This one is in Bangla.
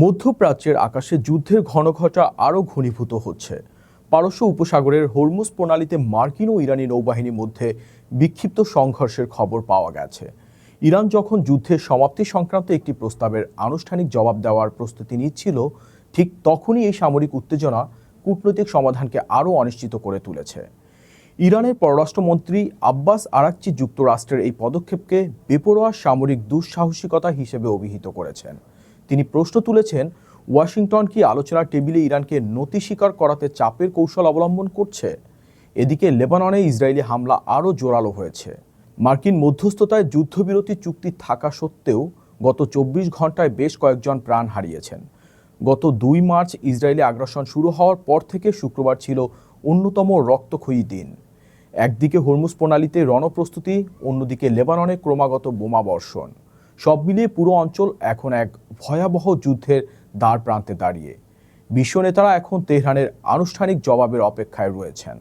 মধ্যপ্রাচ্যের আকাশে যুদ্ধের ঘনঘটা আরও ঘনীভূত হচ্ছে। পারস্য উপসাগরের হরমুজ প্রণালীতে মার্কিন ও ইরানি নৌবাহিনীর মধ্যে বিক্ষিপ্ত সংঘর্ষের খবর পাওয়া গেছে। ইরান যখন যুদ্ধের সমাপ্তি সংক্রান্ত একটি প্রস্তাবের আনুষ্ঠানিক জবাব দেওয়ার প্রস্তুতি নিচ্ছিল, ঠিক তখনই এই সামরিক উত্তেজনা কূটনৈতিক সমাধানকে আরও অনিশ্চিত করে তুলেছে। ইরানের পররাষ্ট্রমন্ত্রী আব্বাস আরাকচি যুক্তরাষ্ট্রের এই পদক্ষেপকে বেপরোয়া সামরিক দুঃসাহসিকতা হিসেবে অভিহিত করেছেন। তিনি প্রশ্ন তুলেছেন, ওয়াশিংটন কি আলোচনার টেবিলে ইরানকে নতি স্বীকার করাতে চাপের কৌশল অবলম্বন করছে? এদিকে লেবাননে ইসরায়েলি হামলা আরও জোরালো হয়েছে। মার্কিন মধ্যস্থতায় যুদ্ধবিরতি চুক্তি থাকা সত্ত্বেও গত ২৪ ঘন্টায় বেশ কয়েকজন প্রাণ হারিয়েছেন। গত ২ মার্চ ইসরায়েলি আগ্রাসন শুরু হওয়ার পর থেকে শুক্রবার ছিল অন্যতম রক্তক্ষয়ী দিন। একদিকে হরমুজ প্রণালীতে রণপ্রস্তুতি, অন্যদিকে লেবাননে ক্রমাগত বোমাবর্ষণ। সব মিলিয়ে পুরো অঞ্চল এখন এক ভয়াবহ যুদ্ধের দ্বার প্রান্তে দাঁড়িয়ে। বিশ্ব নেতারা এখন তেহরানের আনুষ্ঠানিক জবাবের অপেক্ষায় রয়েছেন।